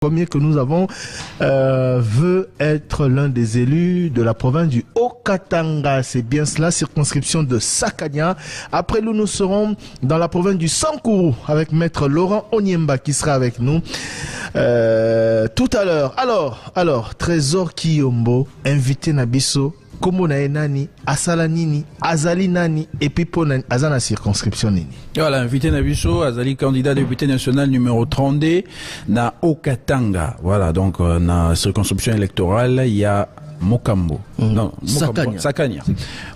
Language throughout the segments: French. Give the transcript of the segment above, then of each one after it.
Premier que nous avons veut être l'un des élus de la province du Haut-Katanga. C'est bien cela, circonscription de Sakania. Après nous serons dans la province du Sankourou avec maître Laurent Onyemba qui sera avec nous tout à l'heure. Alors, Trésor Kiyombo, invité Nabiso, Kombo na nani, asala nini, azali nani, et puis pour azana circonscription nini. Voilà, invité Nabiso, azali candidat député national numéro 32 na Haut-Katanga. Voilà, donc na circonscription électorale, il y a Mokambo. Non, Sakania.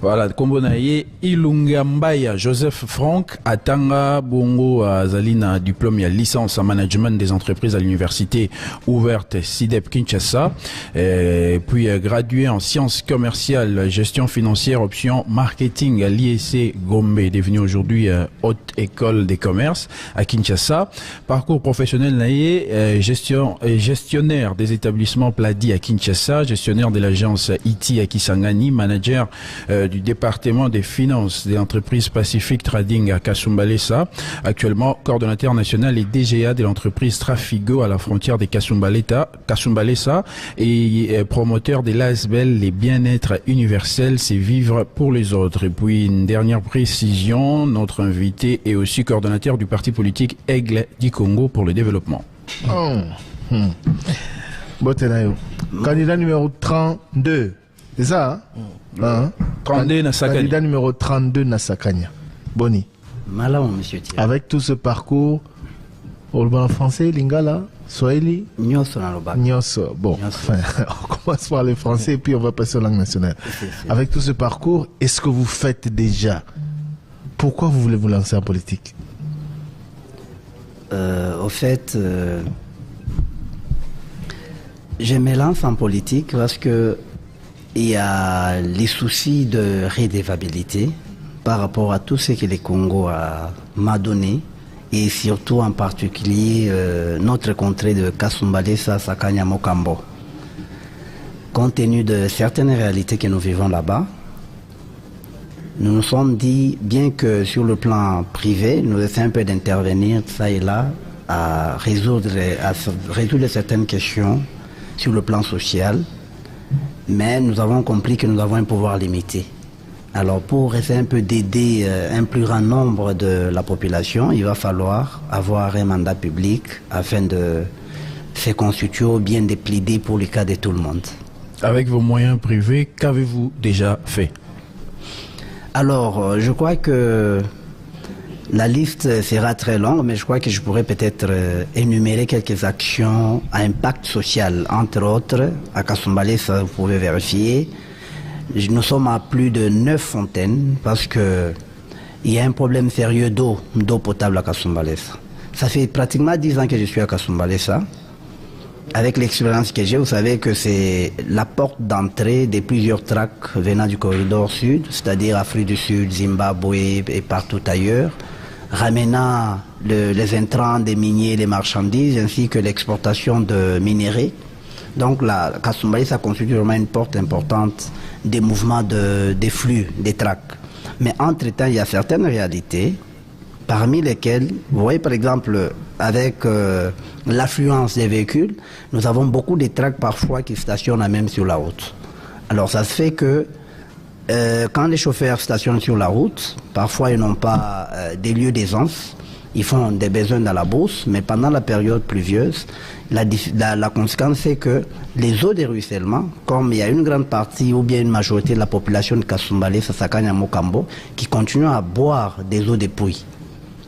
Voilà, Kombonaye, Ilungambaya, Joseph Franck, Atanga, Bongo, Zalina, diplôme, il y a licence en management des entreprises à l'université ouverte CIDEP Kinshasa, et puis gradué en sciences commerciales, gestion financière, option marketing à l'IEC Gombe, devenu aujourd'hui haute école des commerces à Kinshasa. Parcours professionnel naïe, gestionnaire des établissements Pladi à Kinshasa, gestionnaire de l'agence IT à Kisangani, manager du département des finances des entreprises Pacific Trading à Kasumbalesa, actuellement coordonnateur national et DGA de l'entreprise Trafigo à la frontière de Kasumbalesa et promoteur de l'ASBEL, les bien-être universels, c'est vivre pour les autres. Et puis une dernière précision, notre invité est aussi coordonnateur du parti politique Aigle du Congo pour le développement. Candidat numéro 32, c'est ça hein? 32 na Sakania. Candidat numéro 32 na Sakania. Boni. Malin, monsieur Thierry. Avec tout ce parcours, en français, lingala, swahili, Nyoso. Bon, enfin, on commence par le français et puis on va passer aux langues nationales. Avec tout ce parcours, est-ce que vous faites déjà? Pourquoi vous voulez vous lancer en politique? Au fait, je me lance en politique parce que il y a les soucis de redevabilité par rapport à tout ce que le Congo m'a donné et surtout en particulier notre contrée de Kasumbalesa, Sakania, Mokambo. Compte tenu de certaines réalités que nous vivons là-bas, nous nous sommes dit, bien que sur le plan privé, nous essayons un peu d'intervenir ça et là à résoudre certaines questions sur le plan social, mais nous avons compris que nous avons un pouvoir limité. Alors pour essayer un peu d'aider un plus grand nombre de la population, il va falloir avoir un mandat public afin de se constituer ou bien de plaider pour le cas de tout le monde. Avec vos moyens privés, qu'avez-vous déjà fait? Alors, je crois que la liste sera très longue, mais je crois que je pourrais peut-être énumérer quelques actions à impact social. Entre autres, à Kasumbalesa, vous pouvez vérifier, nous sommes à plus de 9 fontaines parce que il y a un problème sérieux d'eau potable à Kasumbalesa. Ça fait pratiquement 10 ans que je suis à Kasumbalesa. Avec l'expérience que j'ai, vous savez que c'est la porte d'entrée de plusieurs tracts venant du corridor sud, c'est-à-dire Afrique du Sud, Zimbabwe et partout ailleurs, ramenant les intrants des miniers, les marchandises, ainsi que l'exportation de minerais. Donc la Kasumbalesa constitue vraiment une porte importante des mouvements des flux, des tracts. Mais entre-temps, il y a certaines réalités, parmi lesquelles, vous voyez par exemple, avec l'affluence des véhicules, nous avons beaucoup de tracts parfois qui stationnent même sur la route. Alors ça se fait que quand les chauffeurs stationnent sur la route, parfois ils n'ont pas des lieux d'aisance, ils font des besoins dans la bourse, mais pendant la période pluvieuse, la conséquence c'est que les eaux de ruissellement, comme il y a une grande partie ou bien une majorité de la population de Kasumbalesa, Sakania, Mokambo, qui continuent à boire des eaux de pluie.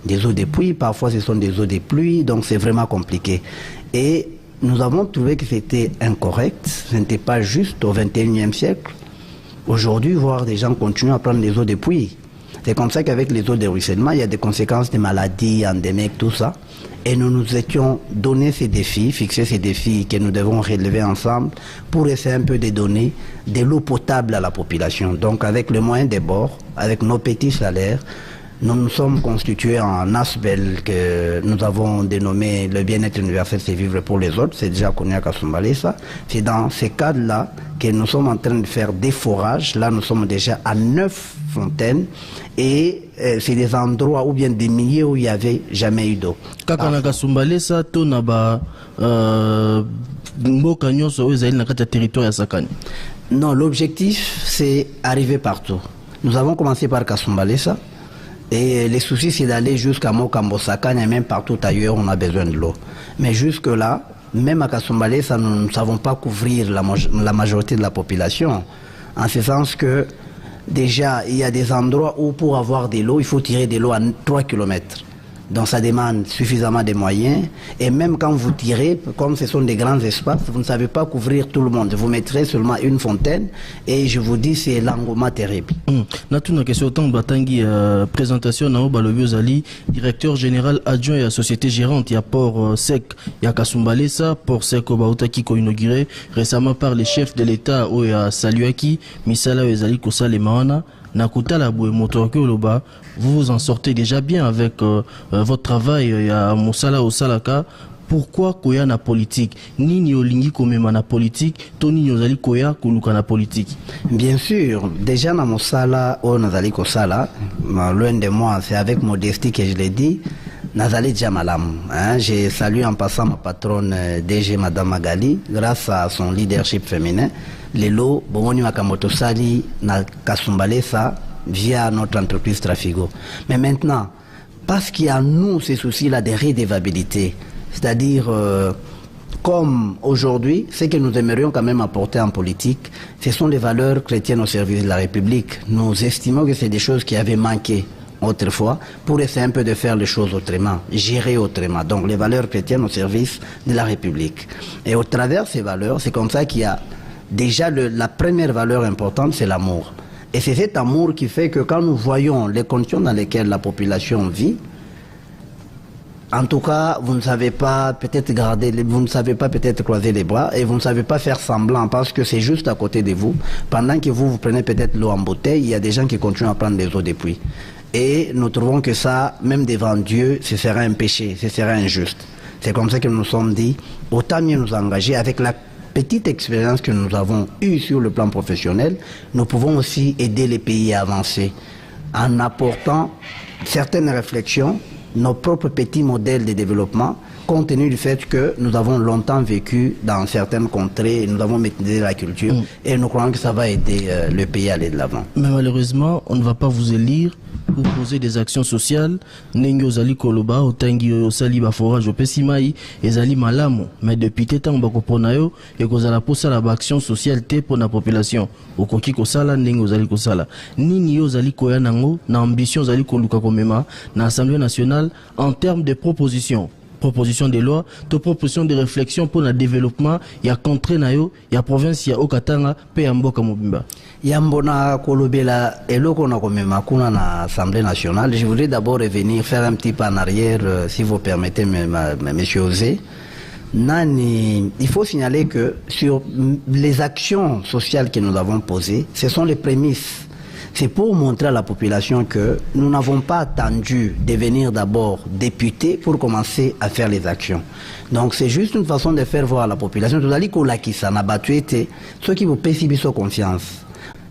Des eaux de pluie, parfois ce sont des eaux de pluie, donc c'est vraiment compliqué. Et nous avons trouvé que c'était incorrect, ce n'était pas juste au XXIe siècle. Aujourd'hui, voir des gens continuer à prendre des eaux de pluie. C'est comme ça qu'avec les eaux de ruissellement, il y a des conséquences de maladies endémiques, tout ça. Et nous nous étions donné ces défis, fixé ces défis que nous devons relever ensemble pour essayer un peu de donner de l'eau potable à la population. Donc avec les moyens des bords, avec nos petits salaires, Nous nous sommes constitués en ASBEL que nous avons dénommé le bien-être universel, c'est vivre pour les autres. C'est déjà connu à Kasumbalesa. C'est dans ces cadres-là que nous sommes en train de faire des forages. Là, nous sommes déjà à 9 fontaines et c'est des endroits ou bien des milliers où il n'y avait jamais eu d'eau. Kakana Kasumbalesa, Tonaba, Mboka Nyonso, territoire à Sakani. Non, l'objectif, c'est arriver partout. Nous avons commencé par Kasumbalesa. Et les soucis, c'est d'aller jusqu'à Mokambo Sakanya, et même partout ailleurs, on a besoin de l'eau. Mais jusque-là, même à Kasumbalesa, nous ne savons pas couvrir la majorité de la population. En ce sens que, déjà, il y a des endroits où, pour avoir de l'eau, il faut tirer de l'eau à 3 km. Donc ça demande suffisamment de moyens. Et même quand vous tirez, comme ce sont des grands espaces, vous ne savez pas couvrir tout le monde. Vous mettrez seulement une fontaine et je vous dis, c'est l'engouement terrible. Natuna question tant batangi présentation na Balobi Ozali, directeur général adjoint à la société gérante, il y a Port Sec, il y a Kasumbalesa, Port Sec Obautaki ko inauguré récemment par les chefs de l'État ou à Saluaki, Misala Ozali Kosale Maana. Nakutala Boué Motorke Oloba, vous vous en sortez déjà bien avec votre travail à Moussala au Salaka. Pourquoi koya na politique? Nini olingi komema na politique, Toni Nyozali koya kuluka na politique? Bien sûr, déjà na Moussala au Nazali Kosala, loin de moi, c'est avec modestie que je l'ai dit, Nazali Djamalam. J'ai salué en passant ma patronne DG Madame Magali, grâce à son leadership féminin. Lelo, Bomoni Makamoto Sali, na Kasumbalesa, via notre entreprise Trafigo. Mais maintenant, parce qu'il y a nous ces soucis-là de redevabilité, c'est-à-dire, comme aujourd'hui, ce que nous aimerions quand même apporter en politique, ce sont les valeurs chrétiennes au service de la République. Nous estimons que c'est des choses qui avaient manqué autrefois, pour essayer un peu de faire les choses autrement, gérer autrement. Donc les valeurs chrétiennes au service de la République. Et au travers de ces valeurs, c'est comme ça qu'il y a déjà la première valeur importante, c'est l'amour. Et c'est cet amour qui fait que quand nous voyons les conditions dans lesquelles la population vit, en tout cas, vous ne savez pas peut-être vous ne savez pas peut-être croiser les bras et vous ne savez pas faire semblant parce que c'est juste à côté de vous. Pendant que vous prenez peut-être l'eau en bouteille, il y a des gens qui continuent à prendre des eaux des puits. Et nous trouvons que ça, même devant Dieu, ce serait un péché, ce serait injuste. C'est comme ça que nous nous sommes dit, autant mieux nous engager avec la petite expérience que nous avons eue sur le plan professionnel, nous pouvons aussi aider les pays à avancer en apportant certaines réflexions, nos propres petits modèles de développement, compte tenu du fait que nous avons longtemps vécu dans certaines contrées, nous avons maîtrisé la culture et nous croyons que ça va aider le pays à aller de l'avant. Mais malheureusement, on ne va pas vous élire pour poser des actions sociales. Nengi ozali koloba, otangi osali ba forage opesimai, ezali malamu. Mais depuis tétan bako ponayo, et kozala posala ba action sociale te pour la population. Okoki kosala nengi ozali kosala. Nini ozali koya nango, na ambition ozali koluka komema, na Assemblée nationale, en termes de propositions. Proposition de loi, de proposition de réflexion pour le développement, il y a contré nayo, il y a province, il y a Okatanga, pe Mboka Mobimba. Yambona Kolobela et l'Okona Komema Kuna na Assemblée nationale. Je voudrais d'abord revenir faire un petit pas en arrière, si vous permettez, monsieur Osé. Nani, il faut signaler que sur les actions sociales que nous avons posées, ce sont les prémices. C'est pour montrer à la population que nous n'avons pas attendu devenir d'abord députés pour commencer à faire les actions. Donc c'est juste une façon de faire voir à la population, tout à l'heure, n'a battu été, ceux qui vous paient confiance.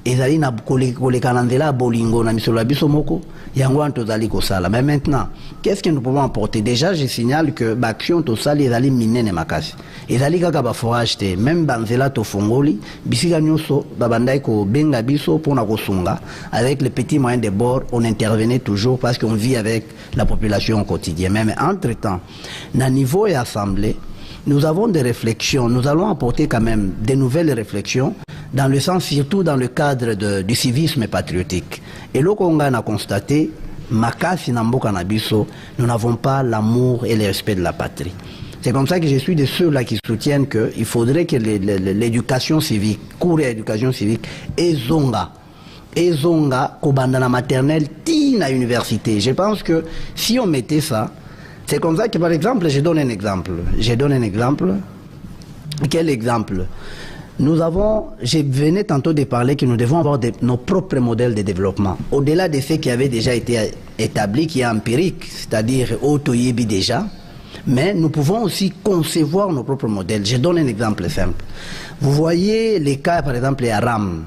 Ezali na kolekanandela bolingo na misolo biso moko yango antozali kosala. Mais maintenant, qu'est-ce que nous pouvons apporter? Déjà, je signale que l'action tosali ezali minene makasi. Ezali kaka ba forage te, même banzela to fongoli, bisika nyonso babandai ko benga biso pona kosunga. Avec les petits moyens de bord, on intervenait toujours parce qu'on vit avec la population au quotidien. Mais entre-temps, na niveau et assemblée, nous avons des réflexions, nous allons apporter quand même des nouvelles réflexions dans le sens, surtout dans le cadre du civisme patriotique. Et là, on a constaté, Makasi Namboka Nabiso, nous n'avons pas l'amour et le respect de la patrie. C'est comme ça que je suis de ceux-là qui soutiennent qu'il faudrait que l'éducation civique, cours et éducation civique, et Zonga, Kobandana maternelle, Tina université. Je pense que si on mettait ça, c'est comme ça que, par exemple, je donne un exemple. Quel exemple? Je venais tantôt de parler que nous devons avoir nos propres modèles de développement. Au-delà des faits qui avaient déjà été établis, qui est empirique, c'est-à-dire auto-yebi déjà, mais nous pouvons aussi concevoir nos propres modèles. Je donne un exemple simple. Vous voyez les cas, par exemple, à RAM.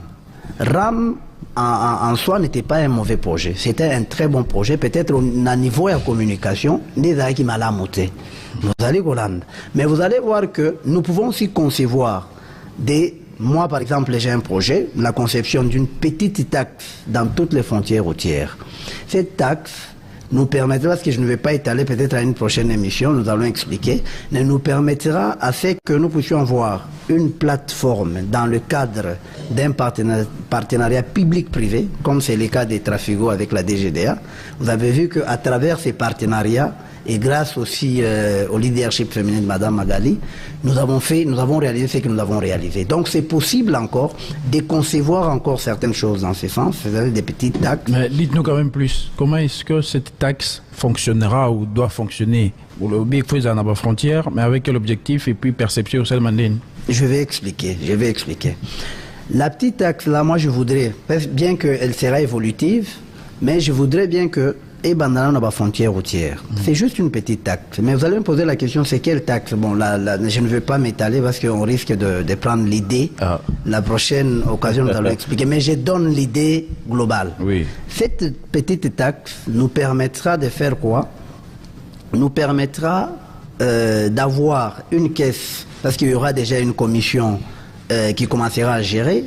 RAM, en soi, n'était pas un mauvais projet. C'était un très bon projet. Peut-être au niveau de la communication, des qui mal monter. Vous allez Hollande. Mais vous allez voir que nous pouvons aussi concevoir moi, par exemple, j'ai un projet, la conception d'une petite taxe dans toutes les frontières routières. Cette taxe nous permettra, parce que je ne vais pas étaler peut-être à une prochaine émission, nous allons expliquer, mais nous permettra à ce que nous puissions voir une plateforme dans le cadre d'un partenariat public-privé, comme c'est le cas des Trafigo avec la DGDA. Vous avez vu qu'à travers ces partenariats, et grâce aussi au leadership féminin de Madame Magali, nous avons réalisé ce que nous avons réalisé. Donc c'est possible encore de concevoir encore certaines choses dans ce sens, c'est-à-dire des petites taxes. Mais dites-nous quand même plus, comment est-ce que cette taxe fonctionnera ou doit fonctionner? Le Big Fouez en a frontière, mais avec quel objectif et puis perception au sein de Je vais expliquer. La petite taxe là, moi je voudrais, bien qu'elle sera évolutive, mais je voudrais bien que et bandana dans la frontière routière. C'est juste une petite taxe. Mais vous allez me poser la question, c'est quelle taxe? Bon, je ne veux pas m'étaler parce qu'on risque de prendre l'idée. La prochaine occasion, nous allons expliquer. Mais je donne l'idée globale. Oui. Cette petite taxe nous permettra de faire quoi? Nous permettra d'avoir une caisse, parce qu'il y aura déjà une commission qui commencera à gérer.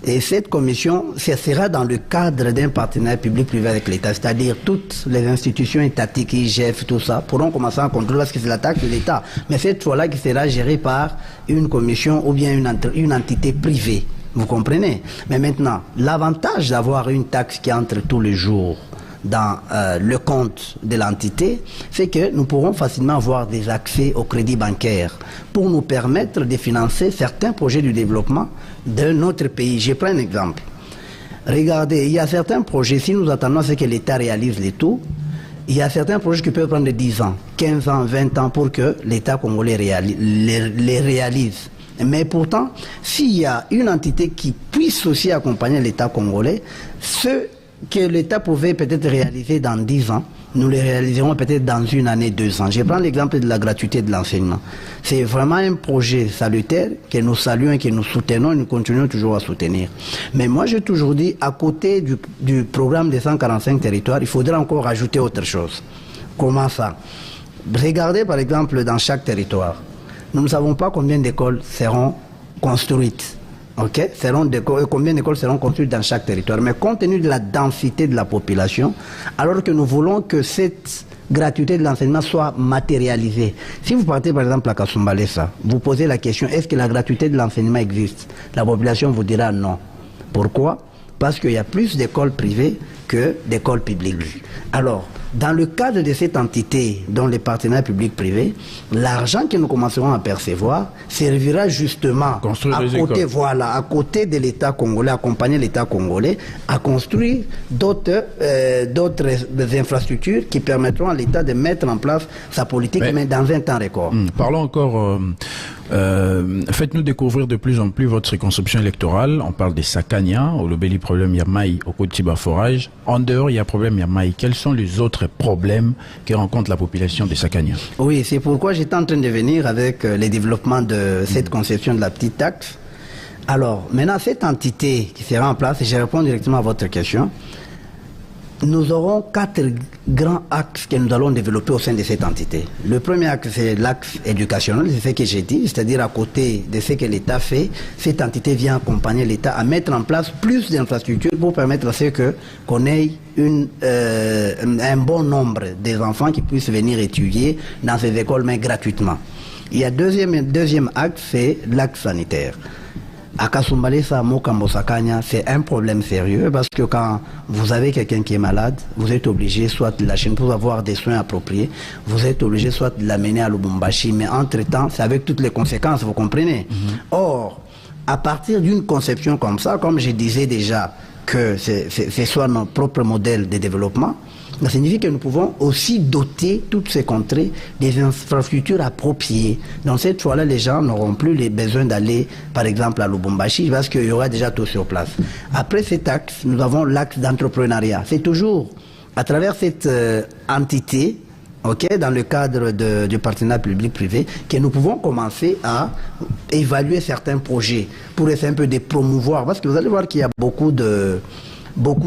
Et cette commission, ça sera dans le cadre d'un partenariat public-privé avec l'État, c'est-à-dire toutes les institutions étatiques, IGF, tout ça, pourront commencer à contrôler parce que c'est la taxe de l'État. Mais cette fois-là qui sera gérée par une commission ou bien une entité privée. Vous comprenez? Mais maintenant, l'avantage d'avoir une taxe qui entre tous les jours dans le compte de l'entité, c'est que nous pourrons facilement avoir des accès au crédit bancaire pour nous permettre de financer certains projets du développement de notre pays. Je prends un exemple. Regardez, il y a certains projets, si nous attendons à ce que l'État réalise les tout, il y a certains projets qui peuvent prendre 10 ans, 15 ans, 20 ans pour que l'État congolais les réalise. Mais pourtant, s'il y a une entité qui puisse aussi accompagner l'État congolais, ce que l'État pouvait peut-être réaliser dans 10 ans, nous les réaliserons peut-être dans 1 année, 2 ans. Je prends l'exemple de la gratuité de l'enseignement. C'est vraiment un projet salutaire que nous saluons et que nous soutenons et nous continuons toujours à soutenir. Mais moi, j'ai toujours dit, à côté du programme des 145 territoires, il faudra encore ajouter autre chose. Comment ça? Regardez par exemple dans chaque territoire. Nous ne savons pas combien d'écoles seront construites. Okay? Combien d'écoles seront construites dans chaque territoire. Mais compte tenu de la densité de la population, alors que nous voulons que cette gratuité de l'enseignement soit matérialisée. Si vous partez par exemple à Kasumbalesa, vous posez la question, est-ce que la gratuité de l'enseignement existe? La population vous dira non. Pourquoi? Parce qu'il y a plus d'écoles privées que d'écoles publiques. Alors, dans le cadre de cette entité, dont les partenaires publics-privés, l'argent que nous commencerons à percevoir servira justement à côté de l'État congolais, accompagner l'État congolais à construire d'autres infrastructures qui permettront à l'État de mettre en place sa politique, mais dans un temps record. Parlons encore, faites-nous découvrir de plus en plus votre circonscription électorale. On parle des Sakania, au Lobeli problème Yamaï, au Kotiba Forage. En dehors, il y a problème Yamaï. Quels sont les autres problèmes que rencontre la population des Sakania? Oui, c'est pourquoi j'étais en train de venir avec les développements de cette conception de la petite taxe. Alors, maintenant, cette entité qui sera en place, et je réponds directement à votre question, nous aurons 4 grands axes que nous allons développer au sein de cette entité. Le premier axe, c'est l'axe éducationnel, c'est ce que j'ai dit, c'est-à-dire à côté de ce que l'État fait, cette entité vient accompagner l'État à mettre en place plus d'infrastructures pour permettre à ce qu'on ait un bon nombre des enfants qui puissent venir étudier dans ces écoles, mais gratuitement. Il y a deuxième axe, c'est l'axe sanitaire. À Kasumbalesa, Mokambo Sakanya, c'est un problème sérieux parce que quand vous avez quelqu'un qui est malade, vous êtes obligé soit de lâcher pour avoir des soins appropriés, vous êtes obligé soit de l'amener à Lubumbashi, mais entre-temps, c'est avec toutes les conséquences, vous comprenez? Or, à partir d'une conception comme ça, comme je disais déjà, que ce soit notre propre modèle de développement, Ça signifie que nous pouvons aussi doter toutes ces contrées des infrastructures appropriées. Donc cette fois-là, les gens n'auront plus les besoins d'aller, par exemple, à Lubumbashi, parce qu'il y aura déjà tout sur place. Après cet axe, nous avons l'axe d'entrepreneuriat. C'est toujours à travers cette entité, dans le cadre du partenariat public-privé, que nous pouvons commencer à évaluer certains projets pour essayer un peu de promouvoir. Parce que vous allez voir qu'il y a beaucoup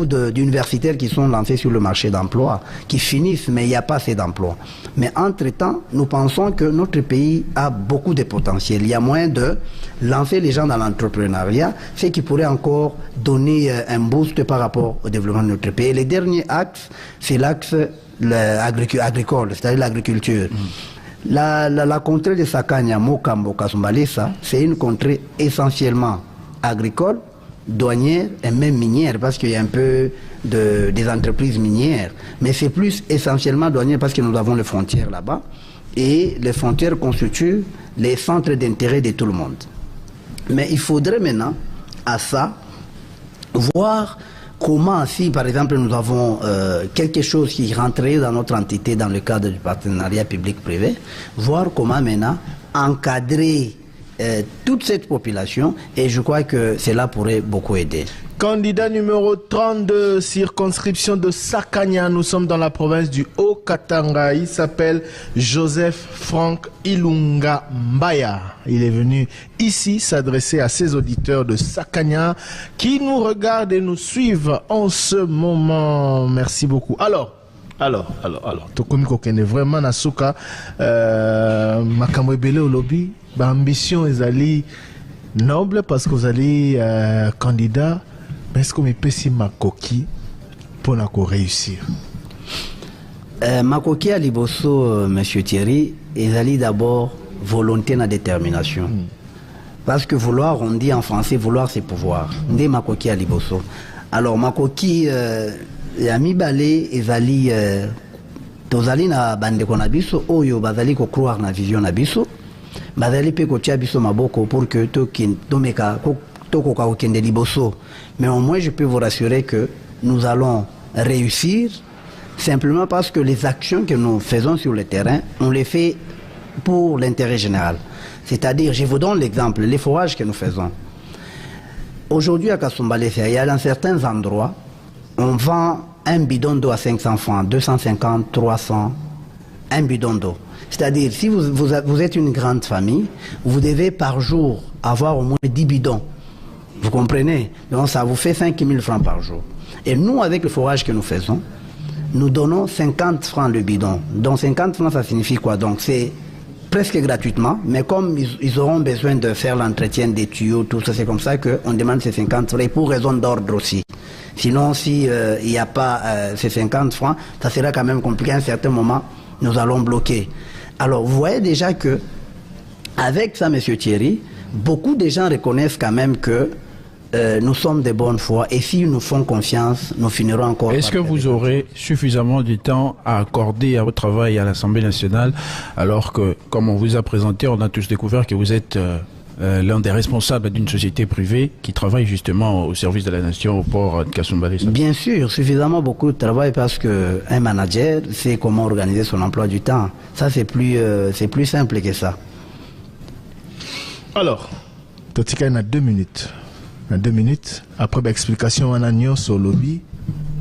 d'universitaires qui sont lancés sur le marché d'emploi, qui finissent, mais il n'y a pas assez d'emplois. Mais entre-temps, nous pensons que notre pays a beaucoup de potentiel. Il y a moyen de lancer les gens dans l'entrepreneuriat, ce qui pourrait encore donner un boost par rapport au développement de notre pays. Et le dernier axe, c'est l'axe agricole, c'est-à-dire l'agriculture. La contrée de Sakanya, Mokambo, Kasumbalesa, c'est une contrée essentiellement agricole, douanière et même minière, parce qu'il y a un peu des entreprises minières. Mais c'est plus essentiellement douanière parce que nous avons les frontières là-bas. Et les frontières constituent les centres d'intérêt de tout le monde. Mais il faudrait maintenant, à ça, voir comment, si par exemple nous avons quelque chose qui rentrerait dans notre entité dans le cadre du partenariat public-privé, voir comment maintenant encadrer toute cette population, et je crois que cela pourrait beaucoup aider. Candidat numéro 32, circonscription de Sakanya, nous sommes dans la province du Haut-Katanga. Il s'appelle Joseph Frank Ilunga Mbaya. Il est venu ici s'adresser à ses auditeurs de Sakanya qui nous regardent et nous suivent en ce moment. Merci beaucoup. Alors, Tokomi Kokene, vraiment Nasuka, Makambo Ebele au lobby, ambition ezali noble parce que vous allez candidat, mais est-ce que vous avez makoki pour réussir? Makoki à Liboso, monsieur Thierry, ezali d'abord volonté et détermination. Parce que vouloir, on dit en français, vouloir c'est pouvoir. Ndé makoki à Liboso. Alors makoki Yami Balé ezali tozali na bandeko na biso oyo bazali ko croire na vision na biso bazali pe ko tia biso maboko pour que tomeka tokoka okende liboso. Mais au moins je peux vous rassurer que nous allons réussir simplement parce que les actions que nous faisons sur le terrain, on les fait pour l'intérêt général. C'est-à-dire, je vous donne l'exemple, les forages que nous faisons. Aujourd'hui à Kasumbalesa, il y a dans certains endroits, on vend un bidon d'eau à 500 francs, 250, 300, un bidon d'eau. C'est-à-dire, si vous êtes une grande famille, vous devez par jour avoir au moins 10 bidons. Vous comprenez? Donc ça vous fait 5 000 francs par jour. Et nous, avec le forage que nous faisons, nous donnons 50 francs le bidon. Donc 50 francs, ça signifie quoi? Donc c'est presque gratuitement, mais comme ils auront besoin de faire l'entretien des tuyaux, tout ça, c'est comme ça qu'on demande ces 50 francs, et pour raison d'ordre aussi. Sinon, si il n'y a pas ces 50 francs, ça sera quand même compliqué. À un certain moment, nous allons bloquer. Alors, vous voyez déjà que, avec ça, monsieur Thierry, beaucoup de gens reconnaissent quand même que nous sommes de bonne foi, et s'ils nous font confiance, nous finirons encore. Est-ce que vous aurez suffisamment de temps à accorder à votre travail à l'Assemblée nationale, alors que, comme on vous a présenté, on a tous découvert que vous êtes l'un des responsables d'une société privée qui travaille justement au service de la nation au port de Kasumbalesa? Bien sûr, suffisamment beaucoup de travail, parce qu'un manager sait comment organiser son emploi du temps. Ça, c'est plus simple que ça. Alors, Totika, il y a 2 minutes. Dans 2 minutes, après l'explication en agnon sur le lobby,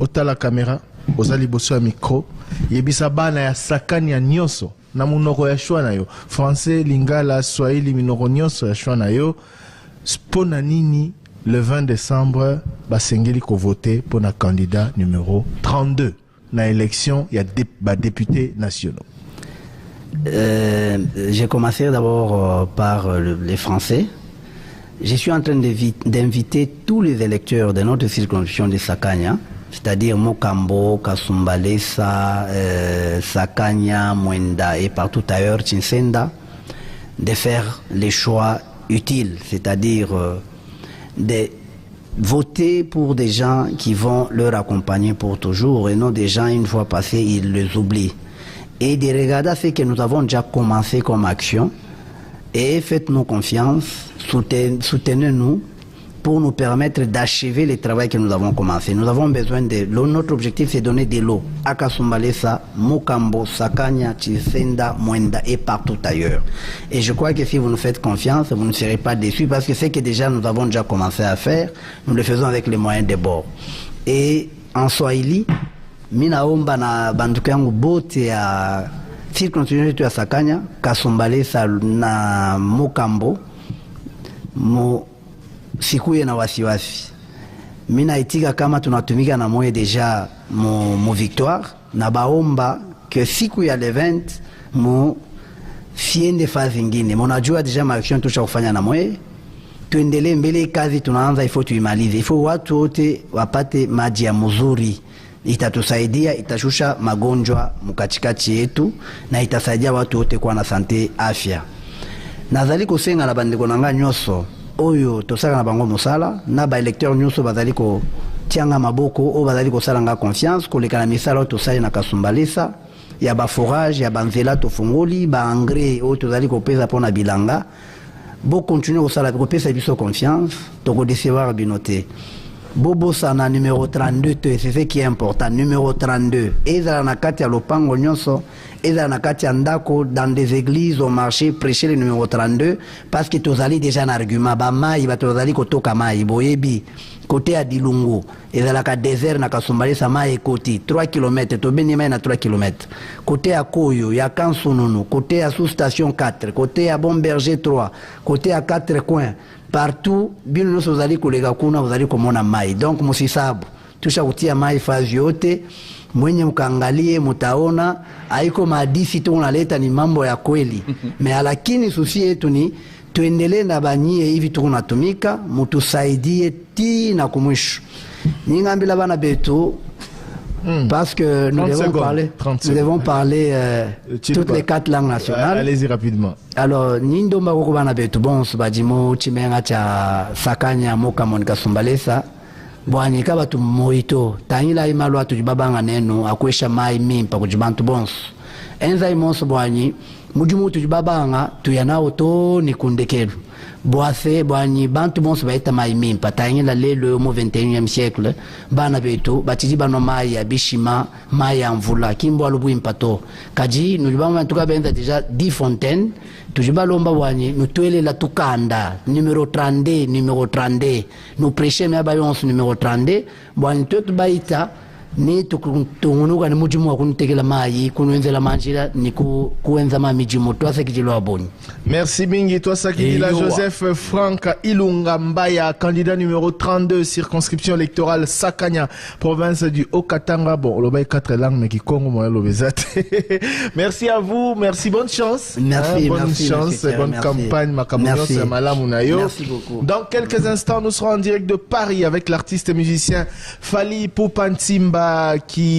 ota la caméra, ozali bosso à micro, yebisa bana ya Sakanya nyonso, na munoko ya shwa na yo, français, lingala, swahili, minoko nyonso ya shwa na yo, spona nini, le 20 décembre, basengeli ko voter pour na candidat numéro 32, na élection, il y a des députés nationaux. J'ai commencé d'abord par les Français. Je suis en train d'inviter tous les électeurs de notre circonscription de Sakanya, c'est-à-dire Mokambo, Kasumbalesa, Sakanya, Mwenda et partout ailleurs, Chinsenda, de faire les choix utiles, c'est-à-dire de voter pour des gens qui vont leur accompagner pour toujours et non des gens, une fois passés, ils les oublient. Et de regarder ce que nous avons déjà commencé comme action. Et faites-nous confiance, soutenez-nous pour nous permettre d'achever le travail que nous avons commencé. Nous avons besoin de l'eau. Notre objectif, c'est de donner de l'eau à Kasumbalesa, Mokambo, Sakanya, Chisenda, Mwenda et partout ailleurs. Et je crois que si vous nous faites confiance, vous ne serez pas déçus parce que ce que déjà nous avons déjà commencé à faire, nous le faisons avec les moyens de bord. Et en Swahili, minaomba na banduku yangu bote ya circonscription yetu ya Sakanya, Kasumbalesa na Mokambo, sikuye na wasiwasi. Mina itika kama tunatumika na moyo deja mo victoire, na baomba que siku ya le 20 mo fiende fazi ingine. Mnajua deja maaction tusha kufanya na moyo. Tuendelee mbele, kazi tunaanza ifo tuimalize. Ifo watu wote wapate maji ya mzuri. Itatusaidia, itashusha magonjwa mkatikati yetu na itasaidia watu wote kuwa na sante afya. Nazali kusenga na bandiko nanga nyoso oyo tosaka na bango musala na ba électeur nyoso bazali ko tianga maboko o bazali ko sala nga confiance ko lekana misala to sala na Kasumbalesa ya ba forage ya banzela to fungoli ba engrais o tozali ko pesa pona bilanga bo continuer ko sala ko pesa biso confiance to ko décevoir binoté. Bobo sana numéro 32, c'est ce qui est important, numéro 32. Ezala na kati ya lopango nyonso, ezala na kati ya ndako, dans des églises, au marché, prêcher le numéro 32, parce que tozali déjà un argument, ba mai, ba tozali kotoka mai, boyebi, côté à Dilungu, ezala ka désert na Kasumbalesa mai côté, 3 km, tobeni mai na 3 km. Côté à Koyo, ya Kansununu, côté à sous-station 4, côté à Bomberger 3, côté à 4 coins, partout, bien nous sommes allés kolega kuna, vous allez komona mai. Donc musisabu, tusha kutia mai fazi yote, mwenye mkaangalie mutaona, haiko madisi tu unaleta ni mambo ya kweli. Lakini susi yetu ni tuendelee na banyie hivi tunatumika, mutusaidie ti na kumwisho. Ningambila bana betu parce que nous devons parler toutes les 4 langues nationales. Allez-y rapidement. Alors, nindo mbako bana betu bonso bajimo chimenga cha Sakanya Mokambo Kasumbalesa. Bwani kaba tu moito tanyila imalwa tujibabanga nenu akwesha mai mimpa kujibantu bonso. Enza imonso bwani mujumu tujibabanga tuyanao to ni kundekelu. Boase bwani bantu bonso baita mai mimpa tanyila lelo mo 21e siècle bana betu batiji bano mai ya bishima mai ya mvula kimbo alubu impato kaji nujibanga tuka benza deja 10 fontaines tujibalomba bwani nutwele la tukanda numéro 32 nous prêcher mais bayons numéro 32 bwani tout baita ni tukunuka ni mujimu wa kunitekela mai kunuenzela manjira ni kuenza mamijimu twase kijilo aboni. Merci mingi toi Sakidila Joseph Franck Ilunga Mbaya, candidat numéro 32 circonscription électorale Sakanya province du Haut-Katanga. Bon le bail 4 langues mais qui Congo moi le bezate. Merci à vous, merci, bonne chance. Merci, bonne chance, bonne campagne Makamounios et Malamunayo. Merci beaucoup. Dans quelques instants nous serons en direct de Paris avec l'artiste et musicien Fally Poupa Nsimba qui